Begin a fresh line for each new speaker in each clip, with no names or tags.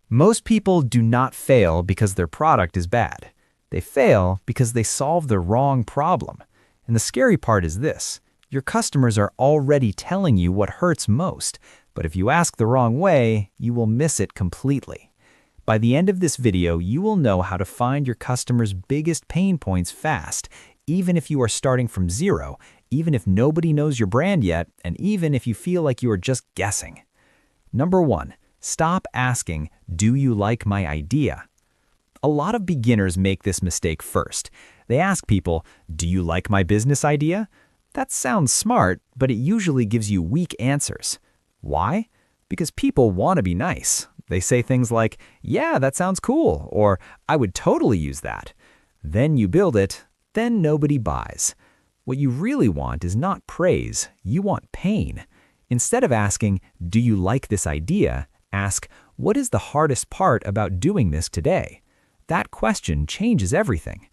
Most people do not fail because their product is bad. They fail because they solve the wrong problem. And the scary part is this: your customers are already telling you what hurts most, but if you ask the wrong way, you will miss it completely. By the end of this video, you will know how to find your customers' biggest pain points fast, even if you are starting from zero, even if nobody knows your brand yet, and even if you feel like you are just guessing. Number 1. Stop asking, "Do you like my idea?" A lot of beginners make this mistake first. They ask people, "Do you like my business idea?" That sounds smart, but it usually gives you weak answers. Why? Because people want to be nice. They say things like, "Yeah, that sounds cool," or "I would totally use that." Then you build it, then nobody buys. What you really want is not praise, you want pain. Instead of asking, "Do you like this idea?" ask, "What is the hardest part about doing this today?" That question changes everything.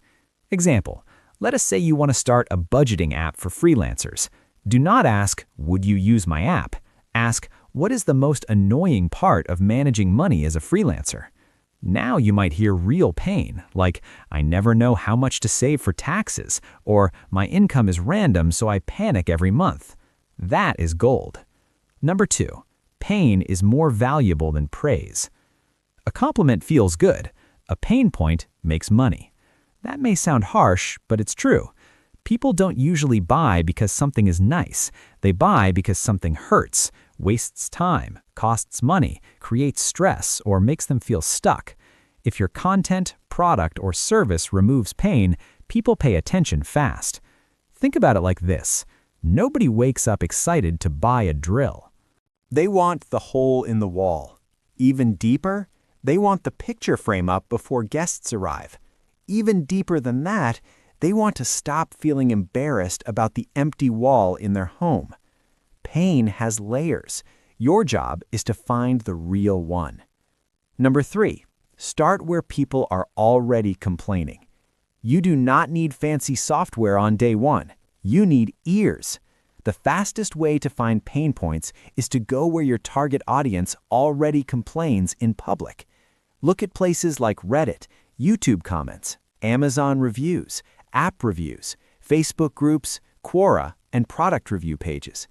Example, let us say you want to start a budgeting app for freelancers. Do not ask, "Would you use my app?" Ask, "What is the most annoying part of managing money as a freelancer?" Now you might hear real pain, like, "I never know how much to save for taxes," or "My income is random, so I panic every month." That is gold. Number 2, pain is more valuable than praise. A compliment feels good. A pain point makes money. That may sound harsh, but it's true. People don't usually buy because something is nice. They buy because something hurts, wastes time, costs money, creates stress, or makes them feel stuck. If your content, product, or service removes pain, people pay attention fast. Think about it like this: nobody wakes up excited to buy a drill.
They want the hole in the wall. Even deeper, they want the picture frame up before guests arrive. Even deeper than that, they want to stop feeling embarrassed about the empty wall in their home. Pain has layers. Your job is to find the real one. Number 3, start where people are already complaining. You do not need fancy software on day one. You need ears. The fastest way to find pain points is to go where your target audience already complains in public. Look at places like Reddit, YouTube comments, Amazon reviews, app reviews, Facebook groups, Quora, and product review pages.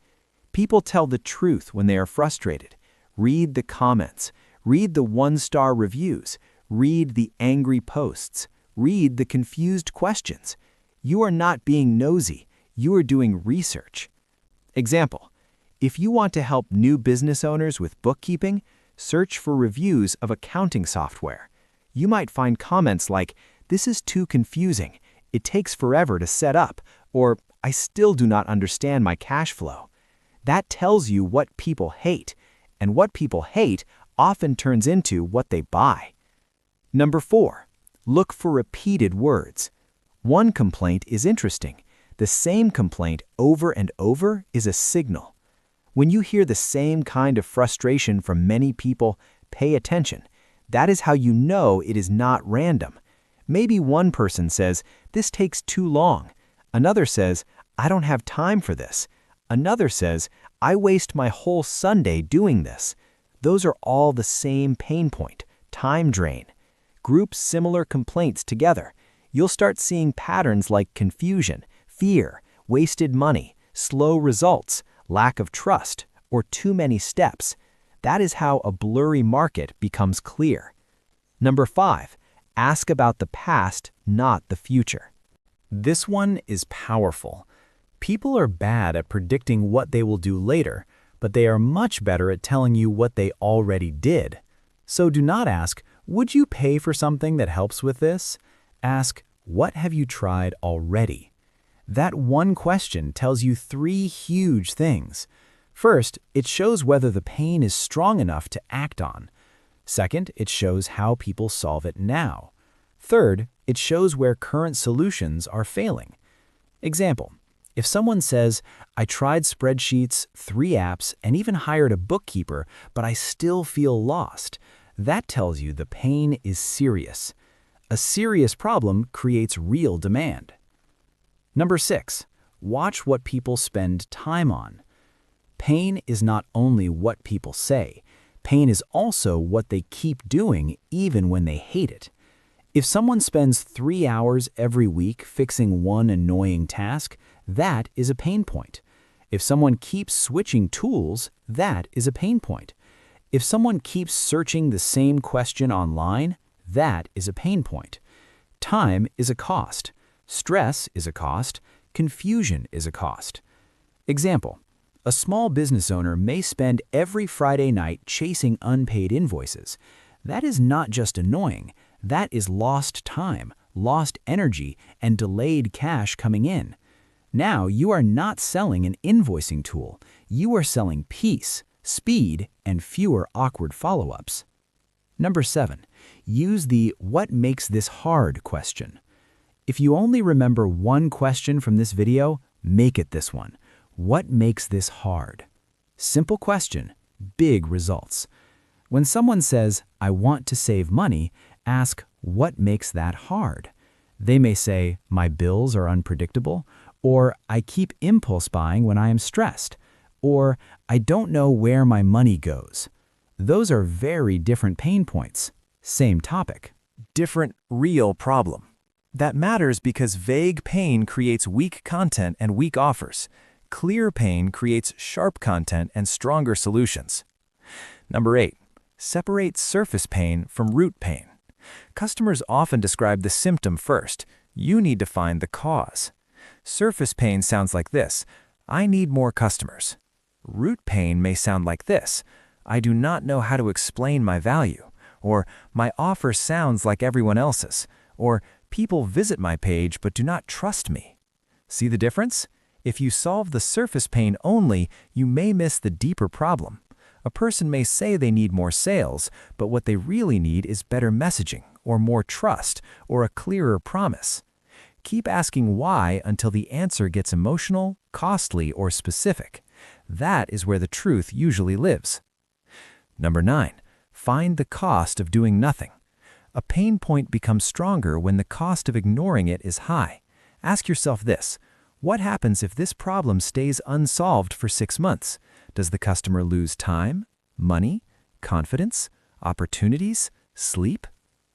People tell the truth when they are frustrated. Read the comments. Read the one-star reviews. Read the angry posts. Read the confused questions. You are not being nosy. You are doing research. Example, if you want to help new business owners with bookkeeping, search for reviews of accounting software. You might find comments like, "This is too confusing. It takes forever to set up," or "I still do not understand my cash flow." That tells you what people hate, and what people hate often turns into what they buy. Number 4, look for repeated words. One complaint is interesting. The same complaint over and over is a signal. When you hear the same kind of frustration from many people, pay attention. That is how you know it is not random. Maybe one person says, "This takes too long." Another says, "I don't have time for this." Another says, "I waste my whole Sunday doing this." Those are all the same pain point: time drain. Group similar complaints together. You'll start seeing patterns like confusion, fear, wasted money, slow results, lack of trust, or too many steps. That is how a blurry market becomes clear. Number 5, ask about the past, not the future. This one is powerful. People are bad at predicting what they will do later, but they are much better at telling you what they already did. So do not ask, "Would you pay for something that helps with this?" Ask, "What have you tried already?" That one question tells you 3 huge things. First, it shows whether the pain is strong enough to act on. Second, it shows how people solve it now. Third, it shows where current solutions are failing. Example, if someone says, "I tried spreadsheets, 3 apps, and even hired a bookkeeper, but I still feel lost," that tells you the pain is serious. A serious problem creates real demand. Number 6, watch what people spend time on. Pain is not only what people say.
Pain is also what they keep doing even when they hate it. If someone spends 3 hours every week fixing one annoying task, that is a pain point. If someone keeps switching tools, that is a pain point. If someone keeps searching the same question online, that is a pain point. Time is a cost. Stress is a cost. Confusion is a cost. Example: a small business owner may spend every Friday night chasing unpaid invoices. That is not just annoying. That is lost time, lost energy, and delayed cash coming in. Now you are not selling an invoicing tool. You are selling peace, speed, and fewer awkward follow-ups. Number 7, use the "what makes this hard" question. If you only remember one question from this video, make it this one. What makes this hard? Simple question, big results. When someone says, "I want to save money," ask, "What makes that hard?" They may say, "My bills are unpredictable," or "I keep impulse buying when I am stressed," or "I don't know where my money goes." Those are very different pain points. Same topic.
Different real problem. That matters because vague pain creates weak content and weak offers. Clear pain creates sharp content and stronger solutions. Number 8, separate surface pain from root pain. Customers often describe the symptom first. You need to find the cause. Surface pain sounds like this: I need more customers. Root pain may sound like this: I do not know how to explain my value, or my offer sounds like everyone else's, or people visit my page but do not trust me. See the difference? If you solve the surface pain only, you may miss the deeper problem. A person may say they need more sales, but what they really need is better messaging, or more trust, or a clearer promise. Keep asking why until the answer gets emotional, costly, or specific. That is where the truth usually lives. Number 9, find the cost of doing nothing. A pain point becomes stronger when the cost of ignoring it is high. Ask yourself this: what happens if this problem stays unsolved for 6 months? Does the customer lose time, money, confidence, opportunities, sleep?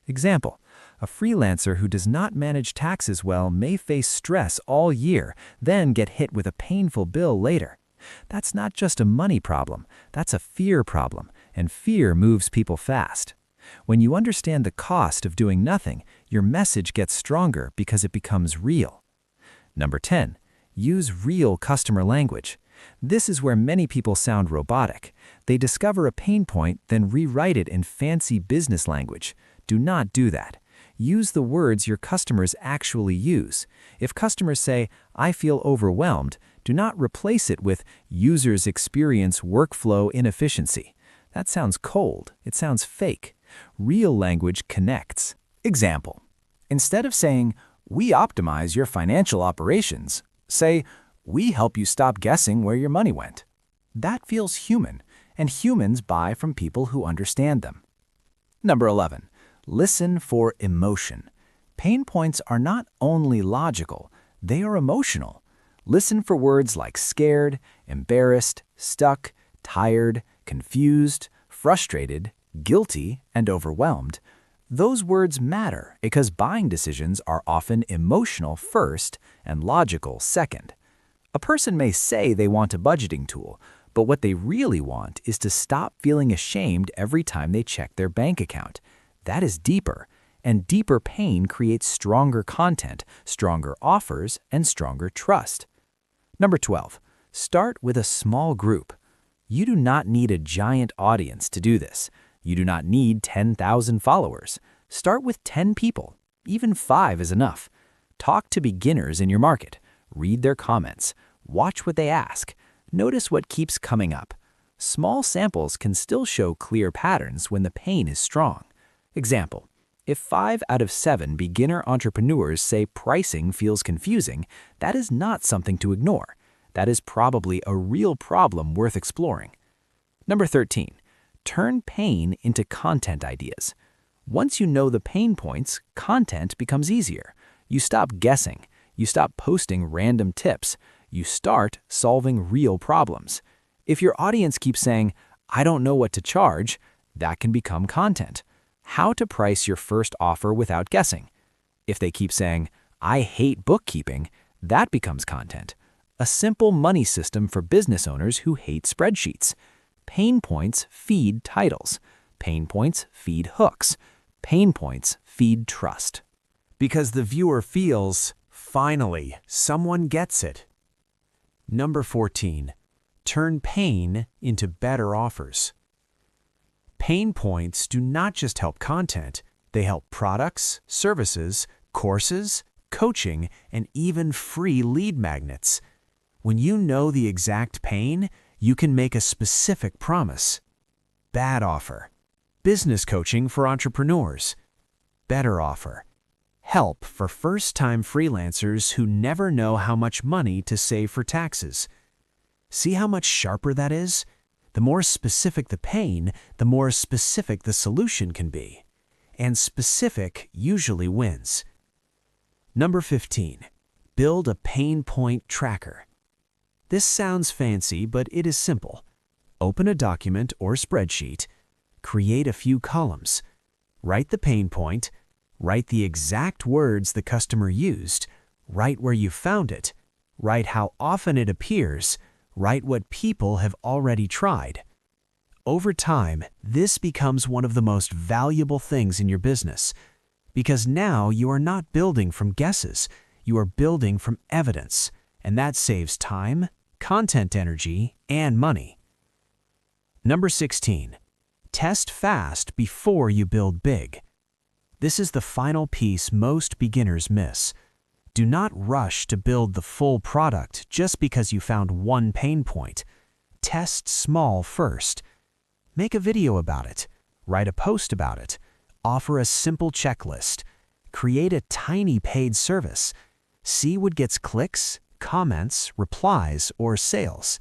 Example: a freelancer who does not manage taxes well may face stress all year, then get hit with a painful bill later. That's not just a money problem, that's a fear problem, and fear moves people fast. When you understand the cost of doing nothing, your message gets stronger because it becomes real. Number 10, use real customer language. This is where many people sound robotic. They discover a pain point, then rewrite it in fancy business language. Do not do that. Use the words your customers actually use. If customers say, "I feel overwhelmed," do not replace it with "users experience workflow inefficiency." That sounds cold. It sounds fake. Real language connects. Example: instead of saying, "We optimize your financial operations," say, "We help you stop guessing where your money went." That feels human, and humans buy from people who understand them. Number 11, listen for emotion. Pain points are not only logical, they are emotional. Listen for words like scared, embarrassed, stuck, tired, confused, frustrated, guilty, and overwhelmed. Those words matter because buying decisions are often emotional first and logical second. A person may say they want a budgeting tool, but what they really want is to stop feeling ashamed every time they check their bank account. That is deeper, and deeper pain creates stronger content, stronger offers, and stronger trust. Number 12, start with a small group. You do not need a giant audience to do this. You do not need 10,000 followers. Start with 10 people. Even 5 is enough. Talk to beginners in your market. Read their comments. Watch what they ask. Notice what keeps coming up. Small samples can still show clear patterns when the pain is strong. Example: if 5 out of 7 beginner entrepreneurs say pricing feels confusing, that is not something to ignore. That is probably a real problem worth exploring. Number 13, turn pain into content ideas. Once you know the pain points, content becomes easier. You stop guessing. You stop posting random tips. You start solving real problems. If your audience keeps saying,
I don't know what to charge, that can become content. How to price your first offer without guessing. If they keep saying, I hate bookkeeping, that becomes content. A simple money system for business owners who hate spreadsheets. Pain points feed titles. Pain points feed hooks. Pain points feed trust.
Because the viewer feels, finally, someone gets it. Number 14. Turn pain into better offers. Pain points do not just help content, they help products, services, courses, coaching, and even free lead magnets. When you know the exact pain, you can make a specific promise. Bad offer. Business coaching for entrepreneurs. Better offer. Help for first-time freelancers who never know how much money to save for taxes. See how much sharper that is? The more specific the pain, the more specific the solution can be. And specific usually wins. Number 15. Build a pain point tracker. This sounds fancy, but it is simple. Open a document or spreadsheet, create a few columns, write the pain point, write the exact words the customer used, write where you found it, write how often it appears, write what people have already tried. Over time, this becomes one of the most valuable things in your business, because now you are not building from guesses, you are building from evidence, and that saves time, content energy, and money. Number 16. Test fast before you build big. This is the final piece most beginners miss. Do not rush to build the full product just because you found one pain point. Test small first. Make a video about it. Write a post about it. Offer a simple checklist. Create a tiny paid service. See what gets clicks, comments, replies, or sales.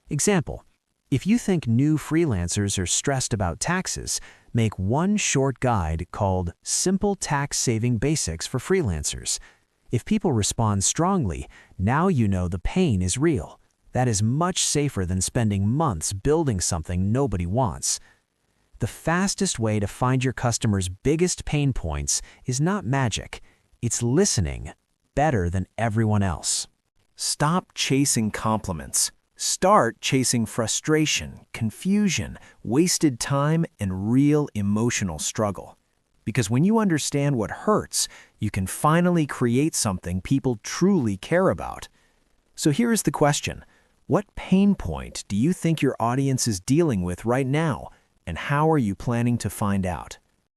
Example: if you think new freelancers are stressed about taxes, make one short guide called Simple Tax Saving Basics for Freelancers. If people respond strongly, now you know the pain is real. That is much safer than spending months building something nobody wants. The fastest way to find your customers' biggest pain points is not magic. It's listening better than everyone else. Stop chasing compliments. Start chasing frustration, confusion, wasted time, and real emotional struggle. Because when you understand what hurts, you can finally create something people truly care about. So here is the question. What pain point do you think your audience is dealing with right now, and how are you planning to find out?